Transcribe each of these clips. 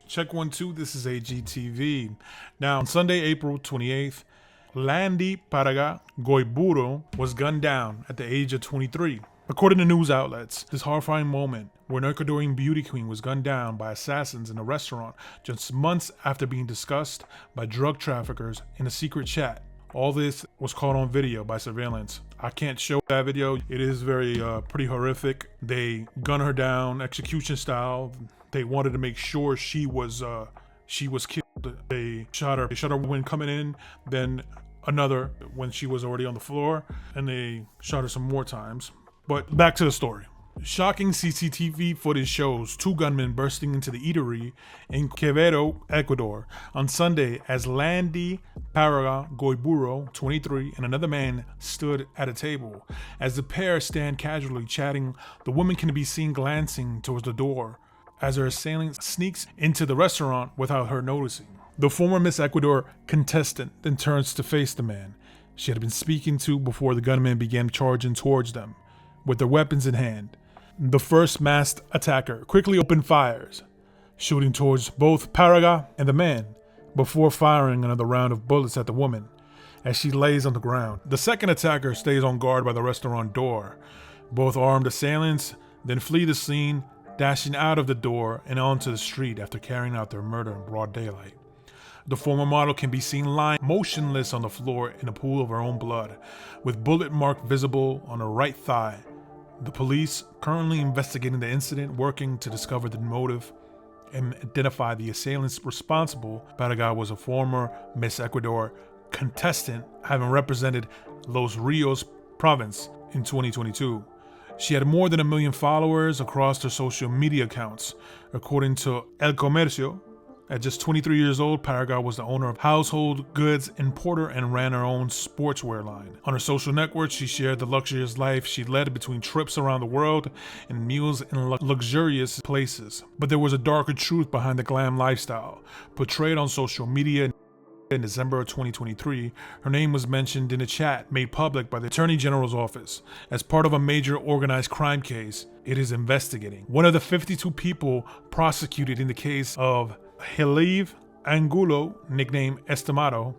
Check 1, 2, this is AGTV. Now, on Sunday, April 28th, Landy, Parraga, Goyburo was gunned down at the age of 23. According to news outlets, this horrifying moment where an Ecuadorian beauty queen was gunned down by assassins in a restaurant just months after being discussed by drug traffickers in a secret chat. All this was caught on video by surveillance. I can't show that video. It is pretty horrific. They gunned her down execution style. They wanted to make sure she was killed. They shot her when coming in, then another when she was already on the floor, and they shot her some more times. But back to the story. Shocking CCTV footage shows two gunmen bursting into the eatery in Goyburo, Ecuador on Sunday as Landy, Parraga, Goyburo, 23, and another man stood at a table. As the pair stand casually chatting, the woman can be seen glancing towards the door as her assailant sneaks into the restaurant without her noticing. The former Miss Equador contestant then turns to face the man she had been speaking to before the gunmen began charging towards them with their weapons in hand. The first masked attacker quickly opened fires, shooting towards both Parraga and the man before firing another round of bullets at the woman as she lays on the ground. The second attacker stays on guard by the restaurant door. Both armed assailants then flee the scene, dashing out of the door and onto the street after carrying out their murder in broad daylight. The former model can be seen lying motionless on the floor in a pool of her own blood, with bullet mark visible on her right thigh. The police, currently investigating the incident, working to discover the motive and identify the assailants responsible. Parraga was a former Miss Ecuador contestant, having represented Los Rios province in 2022. She had more than 1 million followers across her social media accounts. According to El Comercio, at just 23 years old, Parraga was the owner of household goods importer and ran her own sportswear line. On her social network, she shared the luxurious life she led between trips around the world and meals in luxurious places. But there was a darker truth behind the glam lifestyle. Portrayed on social media in December of 2023, her name was mentioned in a chat made public by the Attorney General's office as part of a major organized crime case it is investigating. One of the 52 people prosecuted in the case of lled Angulo, nicknamed Estimado.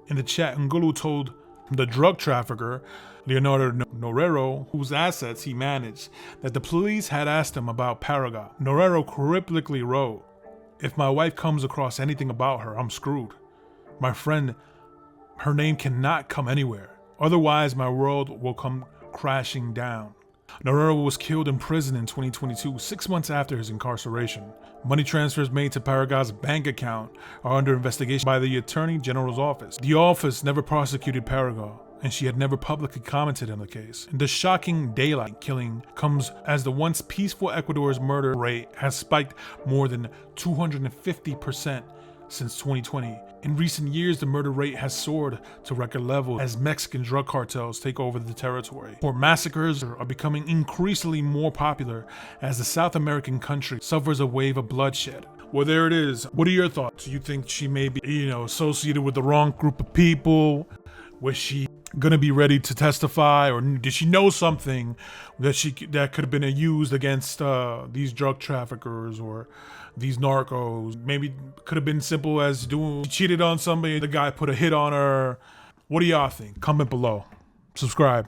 In the chat, Angulo told the drug trafficker Leonardo Norero, whose assets he managed, that the police had asked him about Parraga. Norero cryptically wrote, "If my wife comes across anything about her, I'm screwed. My friend, her name cannot come anywhere. Otherwise, my world will come crashing down." Norero was killed in prison in 2022, 6 months after his incarceration. Money transfers made to Parraga's bank account are under investigation by the Attorney General's office. The office never prosecuted Parraga, and she had never publicly commented on the case. The shocking daylight killing comes as the once peaceful Ecuador's murder rate has spiked more than 250% since 2020. In recent years, the murder rate has soared to record levels as Mexican drug cartels take over the territory. For massacres are becoming increasingly more popular as the South American country suffers a wave of bloodshed. Well, there it is. What are your thoughts? Do you think she may be, associated with the wrong group of people? Was she gonna be ready to testify, or did she know something that could have been used against these drug traffickers or these narcos? Maybe could have been simple as she cheated on somebody, the guy put a hit on her. What do y'all think? Comment below. Subscribe.